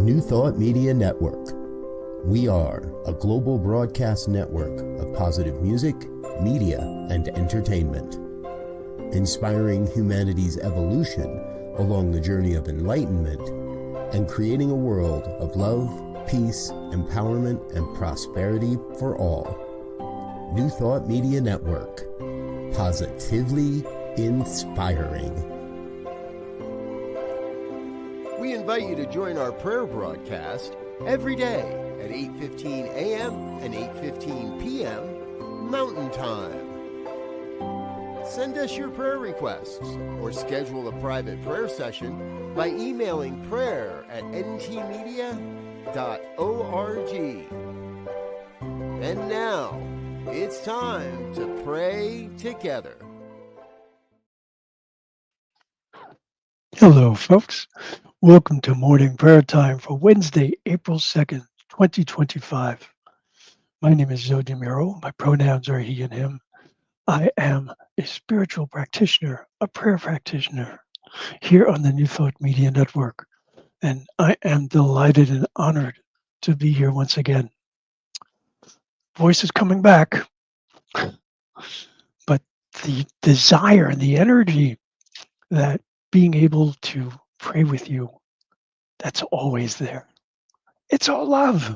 New Thought Media Network. We are a global broadcast network of positive music, media, and entertainment, inspiring humanity's evolution along the journey of enlightenment and creating a world of love, peace, empowerment, and prosperity for all. New Thought Media Network. Positively inspiring. We invite you to join our prayer broadcast every day at 8:15 a.m. and 8:15 p.m. Mountain Time. Send us your prayer requests or schedule a private prayer session by emailing prayer@ntmedia.org. And now, it's time to pray together. Hello, folks. Welcome to morning prayer time for Wednesday, April 2nd, 2025. My name is Muro. My pronouns are he and him. I am a spiritual practitioner, a prayer practitioner here on the New Thought Media Network. And I am delighted and honored to be here once again. Voice is coming back, but the desire and the energy that being able to pray with you, that's always there. It's all love.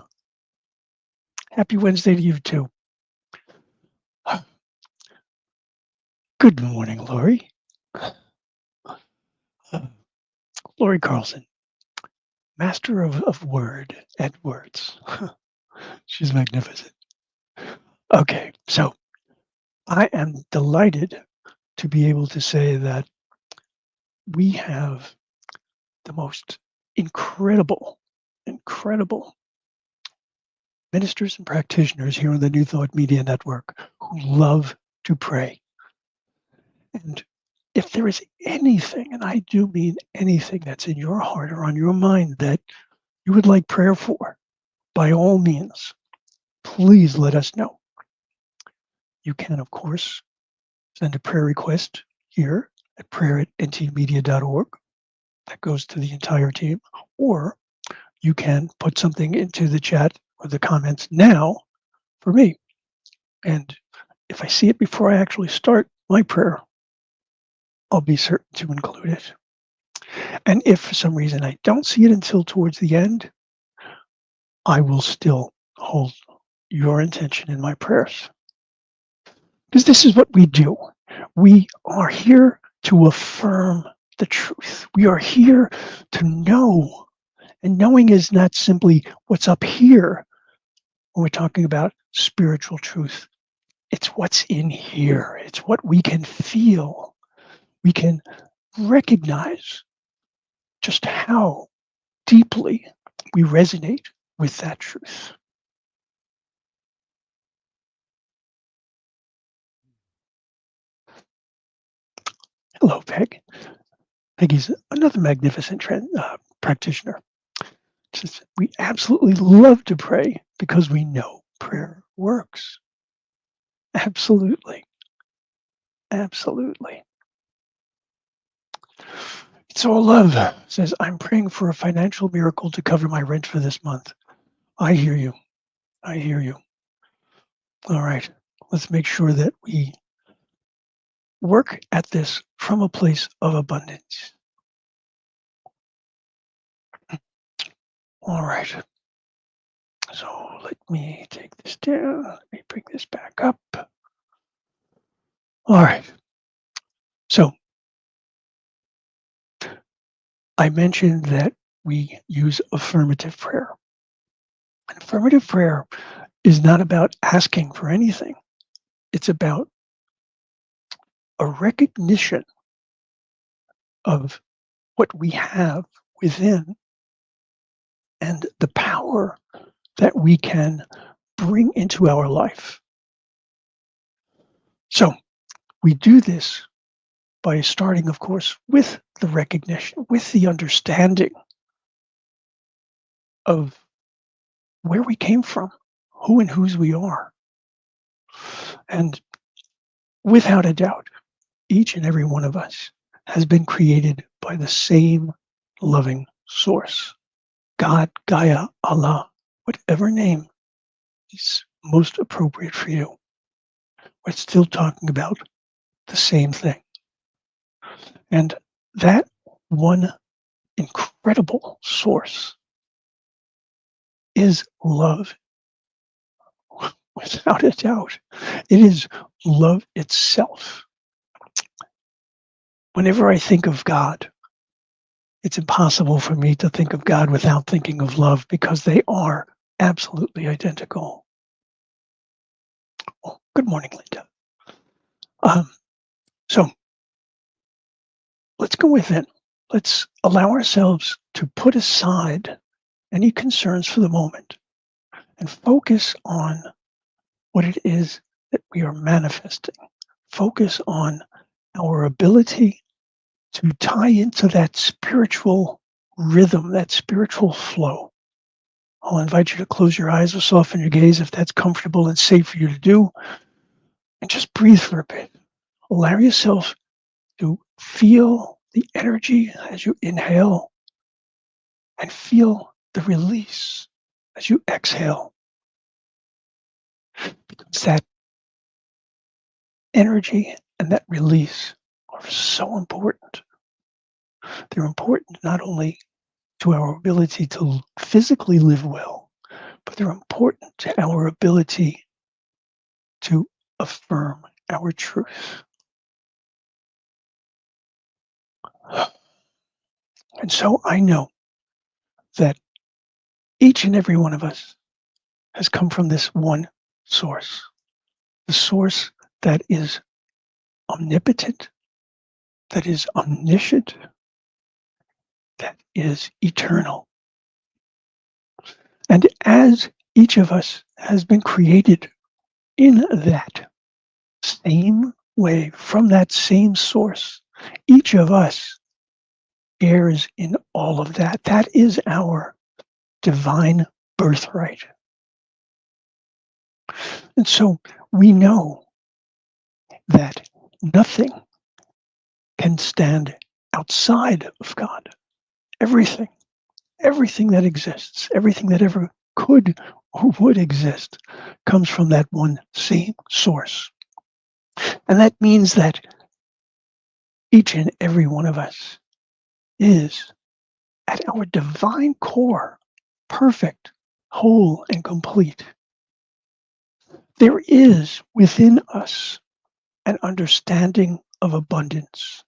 Happy Wednesday to you too. Good morning, Lori. Lori Carlson, master of word and words. She's magnificent. Okay, so I am delighted to be able to say that we have the most incredible ministers and practitioners here on the New Thought Media Network who love to pray. And if there is anything, and I do mean anything that's in your heart or on your mind that you would like prayer for, by all means, please let us know. You can, of course, send a prayer request here at prayer@ntmedia.org. That goes to the entire team. Or you can put something into the chat or the comments now for me. And if I see it before I actually start my prayer, I'll be certain to include it. And if for some reason I don't see it until towards the end, I will still hold your intention in my prayers. Because this is what we do. We are here to affirm the truth. We are here to know. And knowing is not simply what's up here when we're talking about spiritual truth. It's what's in here. It's what we can feel. We can recognize just how deeply we resonate with that truth. Hello, Peg. Peggy's another magnificent practitioner. Says, we absolutely love to pray because we know prayer works. Absolutely. Absolutely. It's all love. Says, I'm praying for a financial miracle to cover my rent for this month. I hear you. I hear you. All right. Let's make sure that we work at this from a place of abundance. All right. So let me take this down. Let me bring this back up. All right. So I mentioned that we use affirmative prayer. And affirmative prayer is not about asking for anything. It's about a recognition of what we have within and the power that we can bring into our life. So we do this by starting, of course, with the recognition, with the understanding of where we came from, who and whose we are. And without a doubt, each and every one of us has been created by the same loving source. God, Gaia, Allah, whatever name is most appropriate for you. We're still talking about the same thing. And that one incredible source is love, without a doubt. It is love itself. Whenever I think of God, it's impossible for me to think of God without thinking of love because they are absolutely identical. Oh, good morning, Linda. So let's go within. Let's allow ourselves to put aside any concerns for the moment and focus on what it is that we are manifesting. Focus on our ability to tie into that spiritual rhythm, that spiritual flow. I'll invite you to close your eyes or soften your gaze if that's comfortable and safe for you to do. And just breathe for a bit. Allow yourself to feel the energy as you inhale and feel the release as you exhale. Because that energy and that release are so important. They're important not only to our ability to physically live well, but they're important to our ability to affirm our truth. And so I know that each and every one of us has come from this one source, the source that is omnipotent, that is omniscient, that is eternal. And as each of us has been created in that same way, from that same source, each of us shares in all of that. That is our divine birthright. And so we know that nothing can stand outside of God. Everything that exists, everything that ever could or would exist comes from that one same source. And that means that each and every one of us is at our divine core, perfect, whole, and complete. There is within us an understanding of abundance.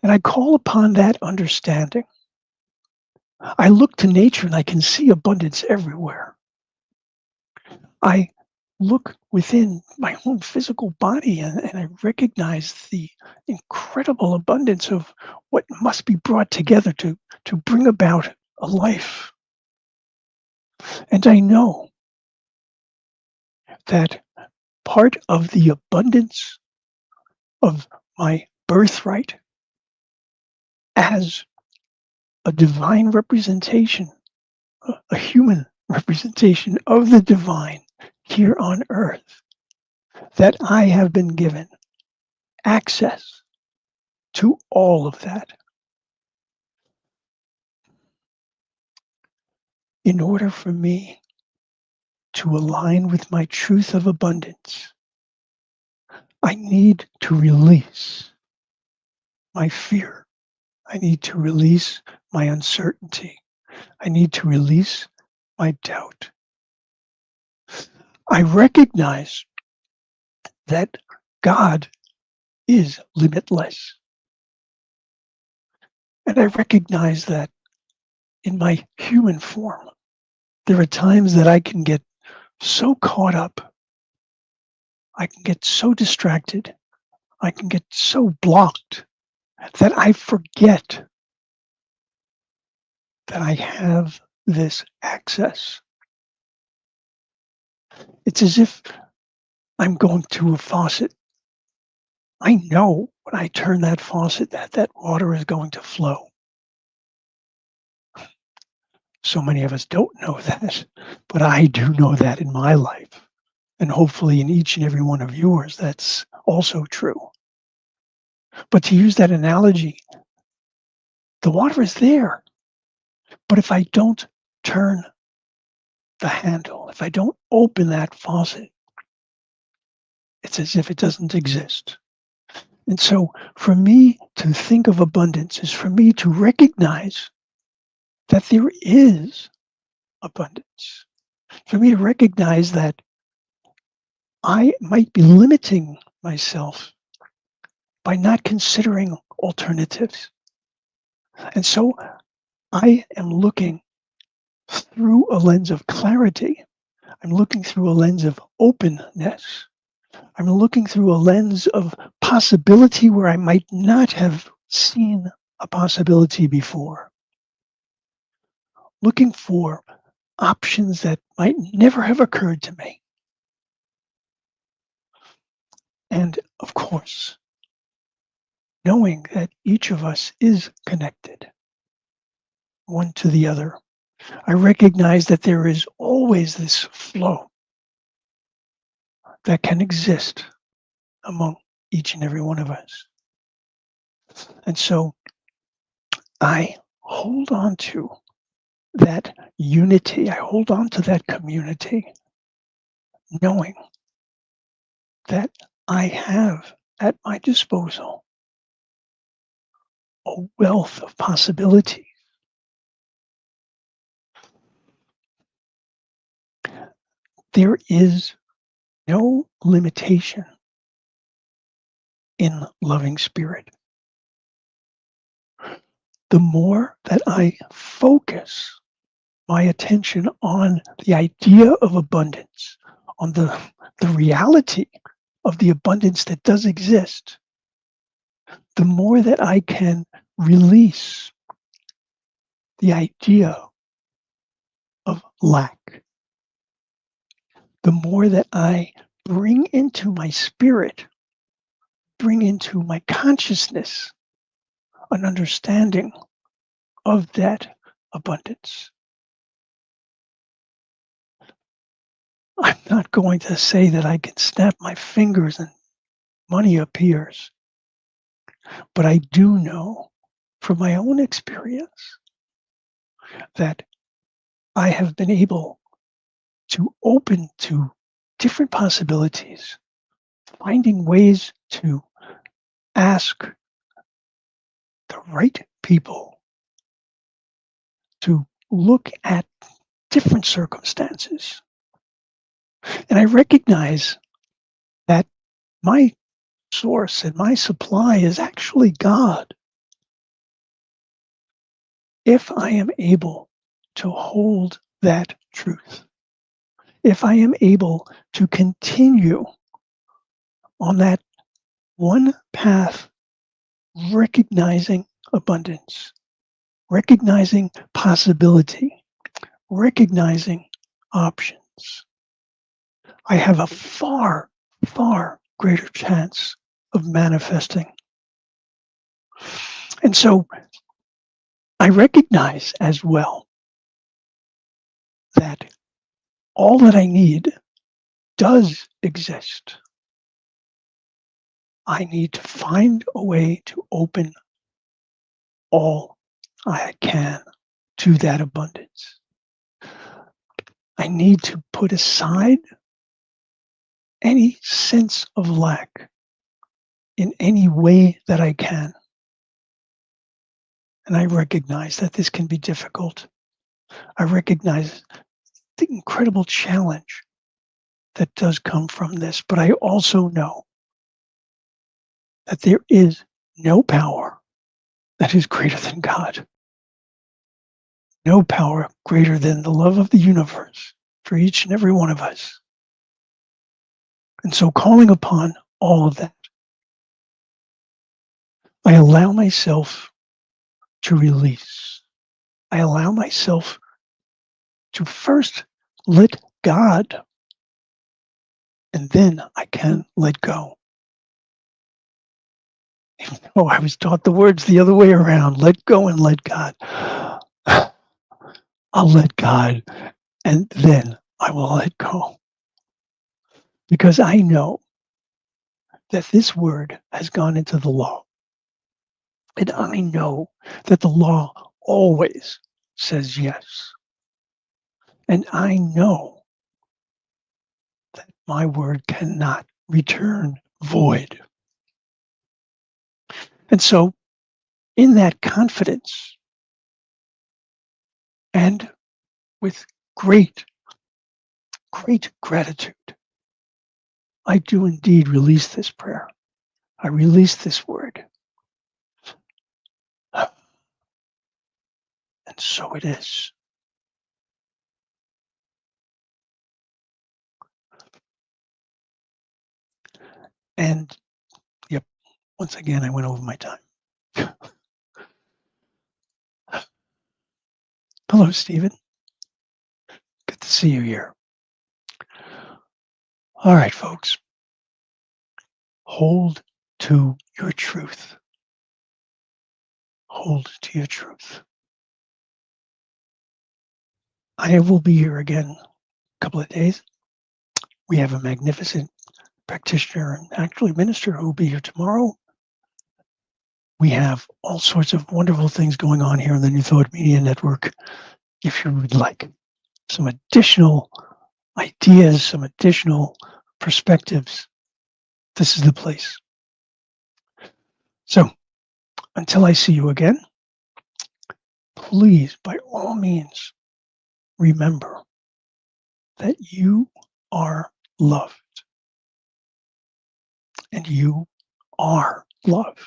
And I call upon that understanding. I look to nature and I can see abundance everywhere. I look within my own physical body and I recognize the incredible abundance of what must be brought together to bring about a life. And I know that part of the abundance of my birthright as a divine representation, a human representation of the divine here on earth, that I have been given access to all of that. In order for me to align with my truth of abundance, I need to release my fear. I need to release my uncertainty. I need to release my doubt. I recognize that God is limitless. And I recognize that in my human form, there are times that I can get so caught up, I can get so distracted, I can get so blocked that I forget that I have this access. It's as if I'm going to a faucet. I know when I turn that faucet that water is going to flow. So many of us don't know that, but I do know that in my life. And hopefully in each and every one of yours, that's also true. But to use that analogy, the water is there. But if I don't turn the handle, if I don't open that faucet, it's as if it doesn't exist. And so for me to think of abundance is for me to recognize that there is abundance. For me to recognize that I might be limiting myself by not considering alternatives. And so I am looking through a lens of clarity. I'm looking through a lens of openness. I'm looking through a lens of possibility where I might not have seen a possibility before. Looking for options that might never have occurred to me. And of course, knowing that each of us is connected, one to the other. I recognize that there is always this flow that can exist among each and every one of us. And so I hold on to that unity, I hold on to that community, knowing that I have at my disposal a wealth of possibilities. There is no limitation in loving spirit. The more that I focus my attention on the idea of abundance, on the reality of the abundance that does exist, the more that I can release the idea of lack, the more that I bring into my spirit, bring into my consciousness an understanding of that abundance. I'm not going to say that I can snap my fingers and money appears, but I do know from my own experience that I have been able to open to different possibilities, finding ways to ask the right people to look at different circumstances. And I recognize that my source and my supply is actually God. If I am able to hold that truth, if I am able to continue on that one path, recognizing abundance, recognizing possibility, recognizing options, I have a far, far greater chance of manifesting. And so I recognize as well that all that I need does exist. I need to find a way to open all I can to that abundance. I need to put aside any sense of lack in any way that I can. And I recognize that this can be difficult. I recognize the incredible challenge that does come from this, but I also know that there is no power that is greater than God. No power greater than the love of the universe for each and every one of us. And so calling upon all of that, I allow myself to release. I allow myself to first let God, and then I can let go. Oh, I was taught the words the other way around. Let go and let God. I'll let God, and then I will let go. Because I know that this word has gone into the law. And I know that the law always says yes. And I know that my word cannot return void. And so, in that confidence and with great gratitude, I do indeed release this prayer. I release this word. And so it is. And yep, once again, I went over my time. Hello, Stephen. Good to see you here. All right, folks. Hold to your truth. Hold to your truth. I will be here again in a couple of days. We have a magnificent practitioner and actually minister who will be here tomorrow. We have all sorts of wonderful things going on here on the New Thought Media Network. If you would like some additional ideas, some additional perspectives, this is the place. So, until I see you again, please, by all means, remember that you are loved and you are love.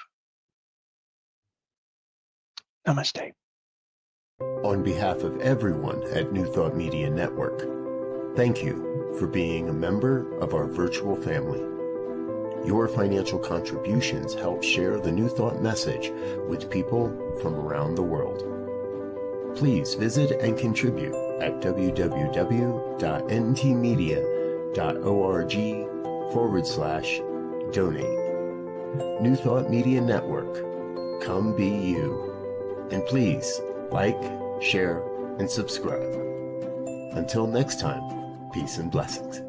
Namaste. On behalf of everyone at New Thought Media Network, thank you for being a member of our virtual family. Your financial contributions help share the New Thought message with people from around the world. Please visit and contribute at www.ntmedia.org/donate. New Thought Media Network, come be you. And please like, share, and subscribe. Until next time, peace and blessings.